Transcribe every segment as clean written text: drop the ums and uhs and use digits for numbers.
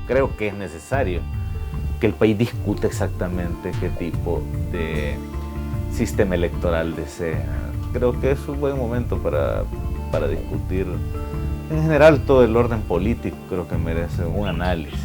Creo que es necesario que el país discute exactamente qué tipo de sistema electoral desea. Creo que es un buen momento para discutir. En general, todo el orden político creo que merece un análisis.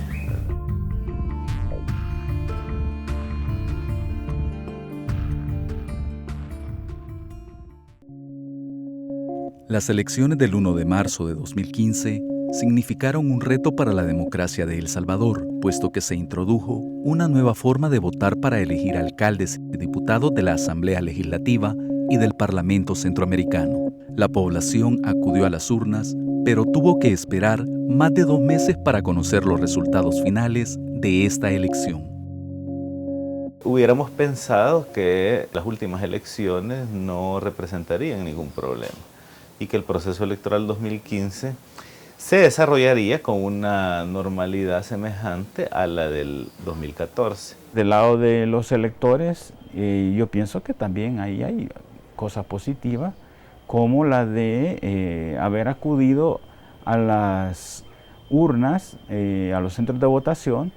Las elecciones del 1 de marzo de 2015 significaron un reto para la democracia de El Salvador, puesto que se introdujo una nueva forma de votar para elegir alcaldes y diputados de la Asamblea Legislativa y del Parlamento Centroamericano. La población acudió a las urnas, pero tuvo que esperar más de 2 meses para conocer los resultados finales de esta elección. Hubiéramos pensado que las últimas elecciones no representarían ningún problema y que el proceso electoral 2015 se desarrollaría con una normalidad semejante a la del 2014. Del lado de los electores, yo pienso que también ahí hay cosas positivas, como la de haber acudido a las urnas, a los centros de votación,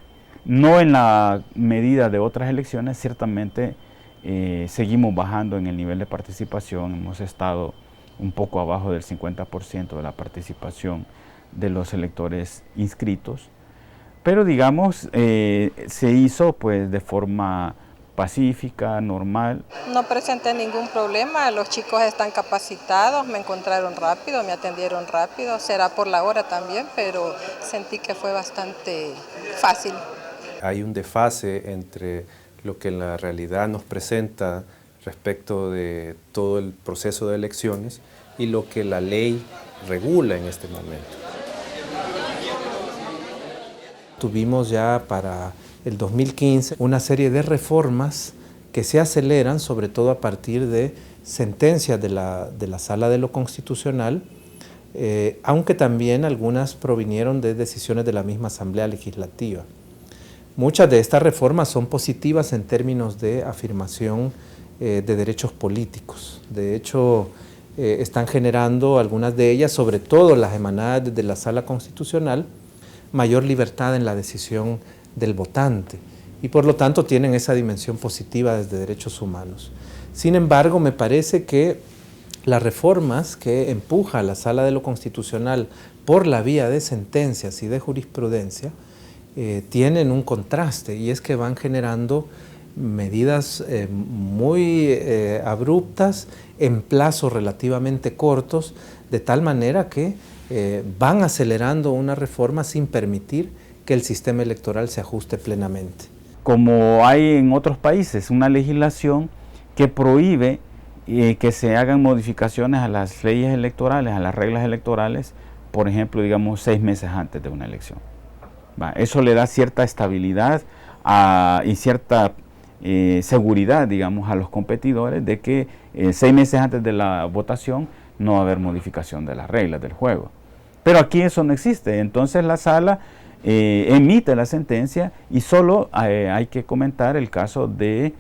no en la medida de otras elecciones. Ciertamente seguimos bajando en el nivel de participación, hemos estado un poco abajo del 50% de la participación de los electores inscritos, pero digamos se hizo pues de forma pacífica, normal. No presenté ningún problema, los chicos están capacitados, me encontraron rápido, me atendieron rápido, será por la hora también, pero sentí que fue bastante fácil. Hay un desfase entre lo que en la realidad nos presenta respecto de todo el proceso de elecciones y lo que la ley regula en este momento. Tuvimos ya para el 2015 una serie de reformas que se aceleran, sobre todo a partir de sentencias de la Sala de lo Constitucional, aunque también algunas provinieron de decisiones de la misma Asamblea Legislativa. Muchas de estas reformas son positivas en términos de afirmación de derechos políticos. De hecho, están generando algunas de ellas, sobre todo las emanadas desde la Sala Constitucional, mayor libertad en la decisión del votante y por lo tanto tienen esa dimensión positiva desde derechos humanos. Sin embargo, me parece que las reformas que empuja la Sala de lo Constitucional por la vía de sentencias y de jurisprudencia tienen un contraste, y es que van generando medidas muy abruptas en plazos relativamente cortos, de tal manera que van acelerando una reforma sin permitir que el sistema electoral se ajuste plenamente. Como hay en otros países una legislación que prohíbe que se hagan modificaciones a las leyes electorales, a las reglas electorales, por ejemplo, digamos 6 meses antes de una elección. Eso le da cierta estabilidad y cierta seguridad, digamos, a los competidores de que 6 meses antes de la votación no va a haber modificación de las reglas del juego. Pero aquí eso no existe. Entonces la sala emite la sentencia y solo hay que comentar el caso de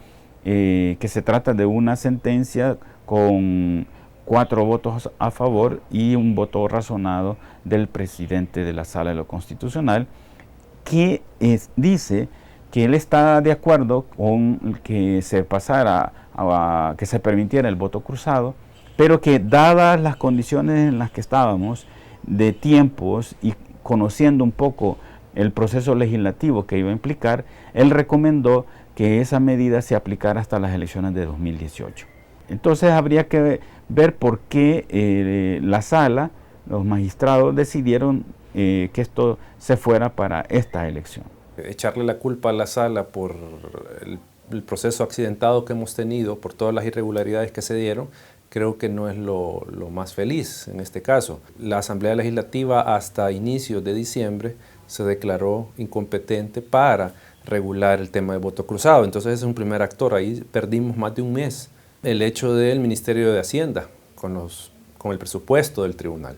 que se trata de una sentencia con 4 votos a favor y un voto razonado del presidente de la Sala de lo Constitucional, que dice que él está de acuerdo con que se pasara que se permitiera el voto cruzado, pero que dadas las condiciones en las que estábamos de tiempos y conociendo un poco el proceso legislativo que iba a implicar, él recomendó que esa medida se aplicara hasta las elecciones de 2018. Entonces habría que ver por qué la sala, los magistrados decidieron que esto se fuera para esta elección. Echarle la culpa a la sala por el proceso accidentado que hemos tenido, por todas las irregularidades que se dieron, creo que no es lo más feliz en este caso. La Asamblea Legislativa hasta inicios de diciembre se declaró incompetente para regular el tema de voto cruzado. Entonces es un primer actor, ahí perdimos más de un mes. El hecho del Ministerio de Hacienda con el presupuesto del tribunal.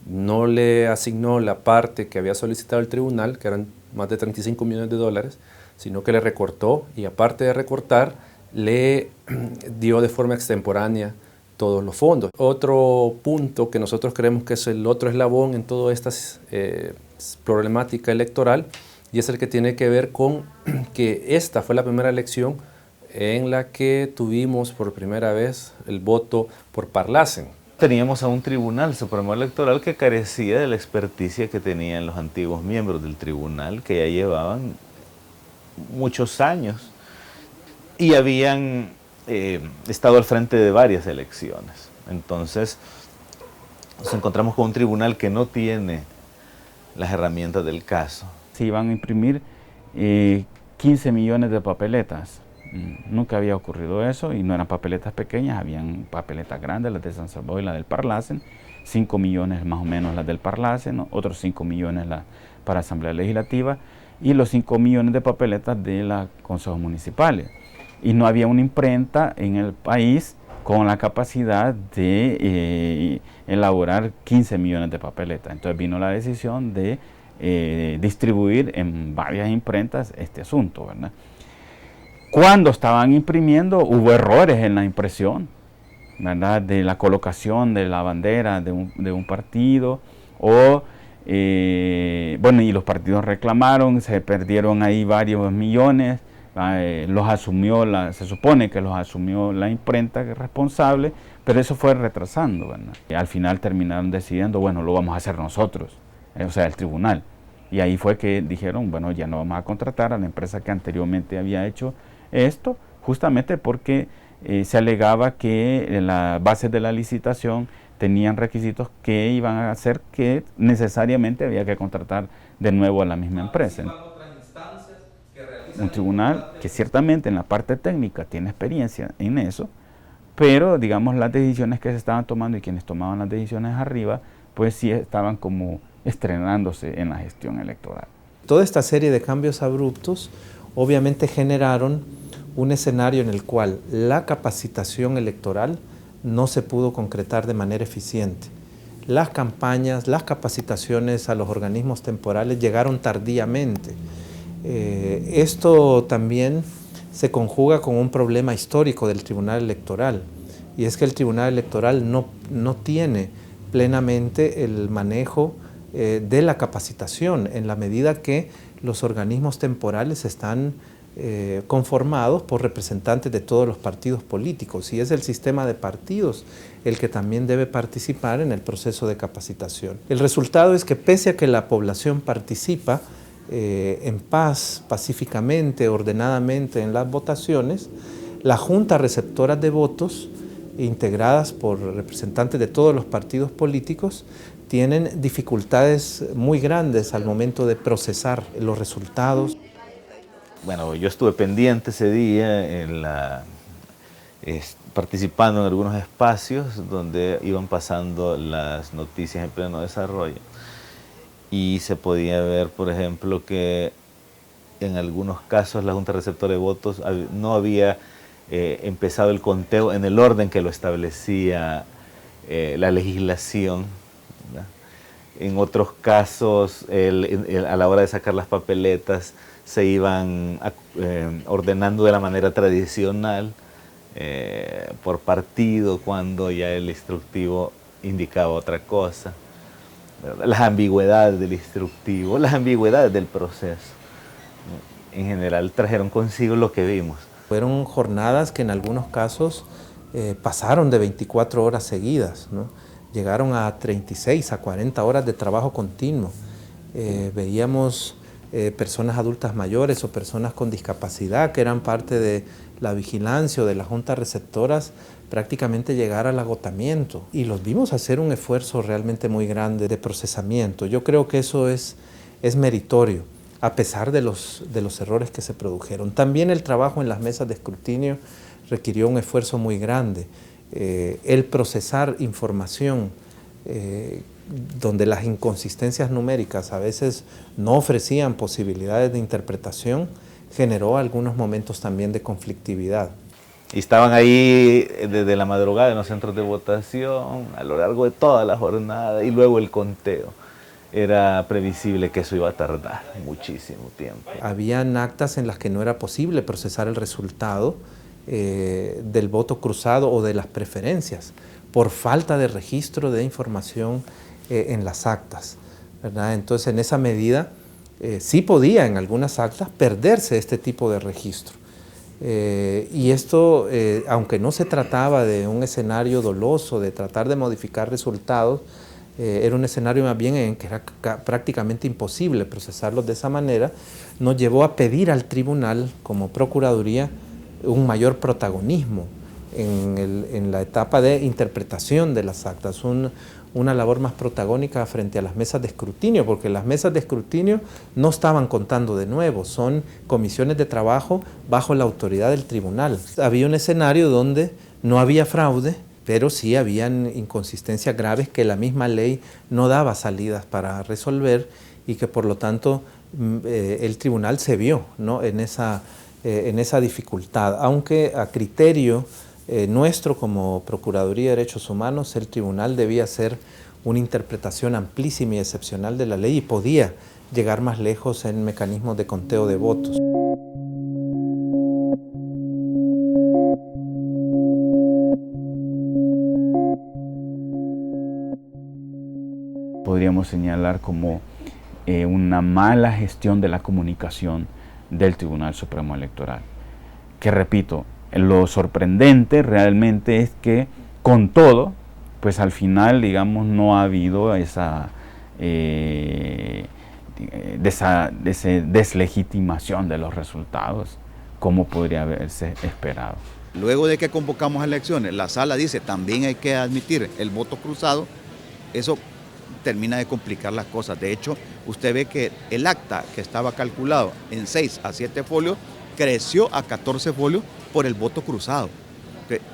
No le asignó la parte que había solicitado el tribunal, que eran más de 35 millones de dólares, sino que le recortó y aparte de recortar, le dio de forma extemporánea todos los fondos. Otro punto que nosotros creemos que es el otro eslabón en toda esta problemática electoral y es el que tiene que ver con que esta fue la primera elección en la que tuvimos por primera vez el voto por Parlacen. Teníamos a un Tribunal Supremo Electoral que carecía de la experticia que tenían los antiguos miembros del tribunal, que ya llevaban muchos años y habían estado al frente de varias elecciones. Entonces, nos encontramos con un tribunal que no tiene las herramientas del caso. Se iban a imprimir 15 millones de papeletas. Nunca había ocurrido eso, y no eran papeletas pequeñas, habían papeletas grandes, las de San Salvador y la del Parlacen, 5 millones más o menos las del Parlacen, ¿no? Otros 5 millones para Asamblea Legislativa, y los 5 millones de papeletas de los consejos municipales. Y no había una imprenta en el país con la capacidad de elaborar 15 millones de papeletas. Entonces vino la decisión de distribuir en varias imprentas este asunto, ¿verdad? Cuando estaban imprimiendo hubo errores en la impresión, ¿verdad? De la colocación de la bandera de un partido, bueno, y los partidos reclamaron, se perdieron ahí varios millones, se supone que los asumió la imprenta responsable, pero eso fue retrasando, ¿verdad? Y al final terminaron decidiendo, bueno, lo vamos a hacer nosotros, o sea, el tribunal. Y ahí fue que dijeron, bueno, ya no vamos a contratar a la empresa que anteriormente había hecho esto, justamente porque se alegaba que las bases de la licitación tenían requisitos que iban a hacer que necesariamente había que contratar de nuevo a la misma empresa. Un tribunal que ciertamente en la parte técnica tiene experiencia en eso, pero digamos las decisiones que se estaban tomando y quienes tomaban las decisiones arriba, pues sí estaban como estrenándose en la gestión electoral. Toda esta serie de cambios abruptos obviamente generaron un escenario en el cual la capacitación electoral no se pudo concretar de manera eficiente. Las campañas, las capacitaciones a los organismos temporales llegaron tardíamente. Esto también se conjuga con un problema histórico del Tribunal Electoral, y es que el Tribunal Electoral no tiene plenamente el manejo de la capacitación, en la medida que los organismos temporales están conformados por representantes de todos los partidos políticos, y es el sistema de partidos el que también debe participar en el proceso de capacitación. El resultado es que pese a que la población participa en paz, pacíficamente, ordenadamente en las votaciones, las juntas receptoras de votos, integradas por representantes de todos los partidos políticos, tienen dificultades muy grandes al momento de procesar los resultados. Bueno, yo estuve pendiente ese día participando en algunos espacios donde iban pasando las noticias en pleno desarrollo, y se podía ver, por ejemplo, que en algunos casos la Junta Receptora de Votos no había empezado el conteo en el orden que lo establecía la legislación, ¿verdad? En otros casos, a la hora de sacar las papeletas, se iban ordenando de la manera tradicional por partido, cuando ya el instructivo indicaba otra cosa, ¿verdad? Las ambigüedades del instructivo, las ambigüedades del proceso, en general trajeron consigo lo que vimos. Fueron jornadas que en algunos casos pasaron de 24 horas seguidas, ¿no? Llegaron a 36, a 40 horas de trabajo continuo. Veíamos personas adultas mayores o personas con discapacidad que eran parte de la vigilancia o de las juntas receptoras prácticamente llegar al agotamiento, y los vimos hacer un esfuerzo realmente muy grande de procesamiento. Yo creo que eso es meritorio, a pesar de los errores que se produjeron. También el trabajo en las mesas de escrutinio requirió un esfuerzo muy grande. El procesar información donde las inconsistencias numéricas a veces no ofrecían posibilidades de interpretación, generó algunos momentos también de conflictividad. Y estaban ahí desde la madrugada en los centros de votación, a lo largo de toda la jornada, y luego el conteo. Era previsible que eso iba a tardar muchísimo tiempo. Habían actas en las que no era posible procesar el resultado del voto cruzado o de las preferencias, por falta de registro de información en las actas, ¿verdad? Entonces, en esa medida, sí podía en algunas actas perderse este tipo de registro. Y esto, aunque no se trataba de un escenario doloso, de tratar de modificar resultados, era un escenario más bien en que era prácticamente imposible procesarlos de esa manera, nos llevó a pedir al tribunal, como Procuraduría, un mayor protagonismo en la etapa de interpretación de las actas, una labor más protagónica frente a las mesas de escrutinio, porque las mesas de escrutinio no estaban contando de nuevo, son comisiones de trabajo bajo la autoridad del tribunal. Había un escenario donde no había fraude, pero sí habían inconsistencias graves que la misma ley no daba salidas para resolver y que por lo tanto el tribunal se vio, ¿no?, en esa dificultad, aunque a criterio nuestro como Procuraduría de Derechos Humanos, el tribunal debía hacer una interpretación amplísima y excepcional de la ley y podía llegar más lejos en mecanismos de conteo de votos. Podríamos señalar como una mala gestión de la comunicación del Tribunal Supremo Electoral. Que repito, lo sorprendente realmente es que con todo, pues al final, digamos, no ha habido esa deslegitimación de los resultados como podría haberse esperado. Luego de que convocamos elecciones, la sala dice también hay que admitir el voto cruzado, eso termina de complicar las cosas. De hecho, usted ve que el acta que estaba calculado en 6 a 7 folios creció a 14 folios por el voto cruzado.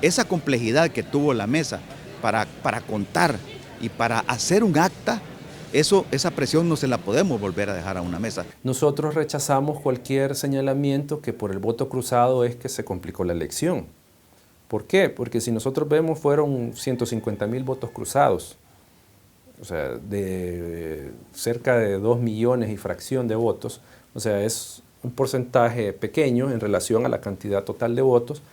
Esa complejidad que tuvo la mesa para contar y para hacer un acta, esa presión no se la podemos volver a dejar a una mesa. Nosotros rechazamos cualquier señalamiento que por el voto cruzado es que se complicó la elección. ¿Por qué? Porque si nosotros vemos fueron 150,000 votos cruzados. O sea, de cerca de 2 millones y fracción de votos, o sea, es un porcentaje pequeño en relación a la cantidad total de votos,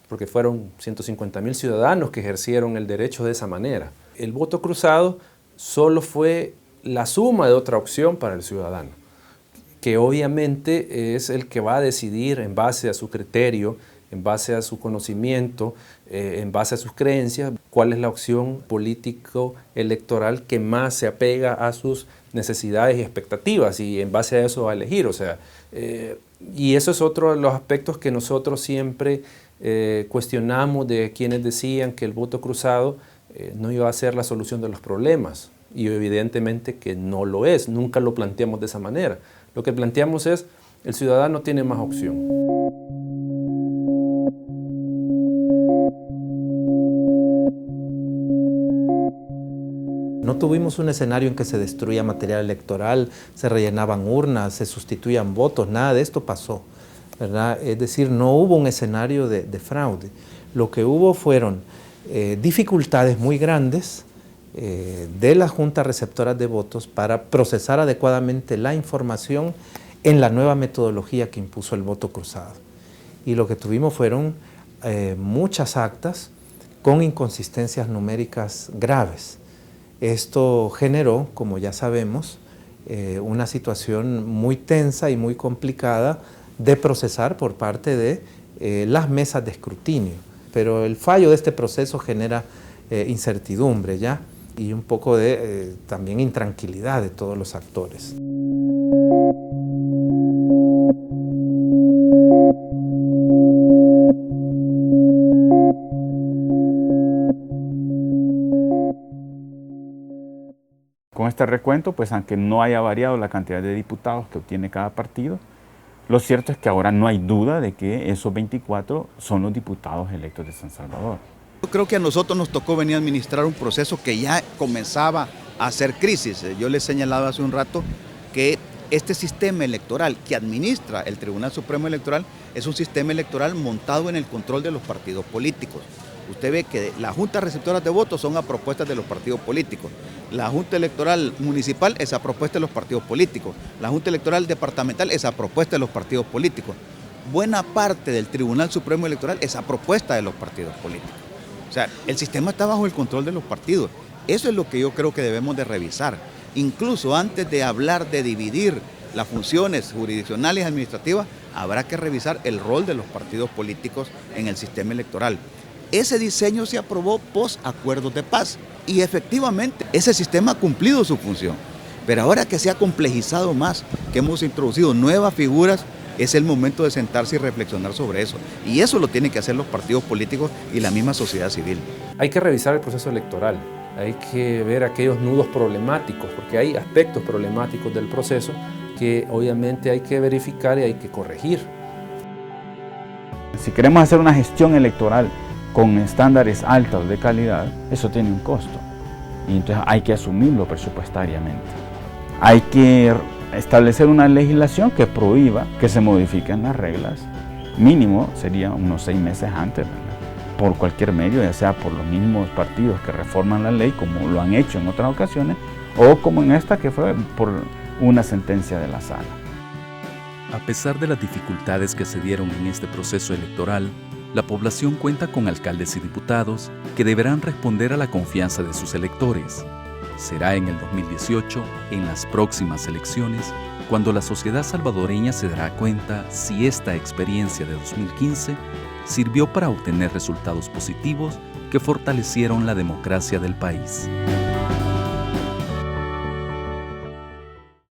porque fueron 150,000 ciudadanos que ejercieron el derecho de esa manera. El voto cruzado solo fue la suma de otra opción para el ciudadano, que obviamente es el que va a decidir en base a su criterio, en base a su conocimiento, en base a sus creencias, cuál es la opción político-electoral que más se apega a sus necesidades y expectativas, y en base a eso va a elegir. O sea, y eso es otro de los aspectos que nosotros siempre cuestionamos de quienes decían que el voto cruzado no iba a ser la solución de los problemas, y evidentemente que no lo es, nunca lo planteamos de esa manera. Lo que planteamos es, el ciudadano tiene más opción. No tuvimos un escenario en que se destruía material electoral, se rellenaban urnas, se sustituían votos, nada de esto pasó, ¿verdad? Es decir, no hubo un escenario de fraude. Lo que hubo fueron dificultades muy grandes de las juntas receptoras de votos para procesar adecuadamente la información en la nueva metodología que impuso el voto cruzado. Y lo que tuvimos fueron muchas actas con inconsistencias numéricas graves. Esto generó, como ya sabemos, una situación muy tensa y muy complicada de procesar por parte de las mesas de escrutinio. Pero el fallo de este proceso genera incertidumbre ya y un poco de también intranquilidad de todos los actores. Con este recuento, pues aunque no haya variado la cantidad de diputados que obtiene cada partido, lo cierto es que ahora no hay duda de que esos 24 son los diputados electos de San Salvador. Yo creo que a nosotros nos tocó venir a administrar un proceso que ya comenzaba a hacer crisis. Yo les señalaba hace un rato que este sistema electoral que administra el Tribunal Supremo Electoral es un sistema electoral montado en el control de los partidos políticos. Usted ve que las juntas receptoras de votos son a propuestas de los partidos políticos. La Junta Electoral Municipal es a propuesta de los partidos políticos. La Junta Electoral Departamental es a propuesta de los partidos políticos. Buena parte del Tribunal Supremo Electoral es a propuesta de los partidos políticos. O sea, el sistema está bajo el control de los partidos. Eso es lo que yo creo que debemos de revisar. incluso antes de hablar de dividir las funciones jurisdiccionales y administrativas, habrá que revisar el rol de los partidos políticos en el sistema electoral. Ese diseño se aprobó post acuerdos de paz y efectivamente ese sistema ha cumplido su función. Pero ahora que se ha complejizado más, que hemos introducido nuevas figuras, es el momento de sentarse y reflexionar sobre eso. Y eso lo tienen que hacer los partidos políticos y la misma sociedad civil. Hay que revisar el proceso electoral, hay que ver aquellos nudos problemáticos, porque hay aspectos problemáticos del proceso que obviamente hay que verificar y hay que corregir. Si queremos hacer una gestión electoral con estándares altos de calidad, eso tiene un costo. Y entonces hay que asumirlo presupuestariamente. Hay que establecer una legislación que prohíba que se modifiquen las reglas. Mínimo sería unos 6 meses antes, ¿verdad? Por cualquier medio, ya sea por los mismos partidos que reforman la ley, como lo han hecho en otras ocasiones, o como en esta que fue por una sentencia de la sala. A pesar de las dificultades que se dieron en este proceso electoral, la población cuenta con alcaldes y diputados que deberán responder a la confianza de sus electores. Será en el 2018, en las próximas elecciones, cuando la sociedad salvadoreña se dará cuenta si esta experiencia de 2015 sirvió para obtener resultados positivos que fortalecieron la democracia del país.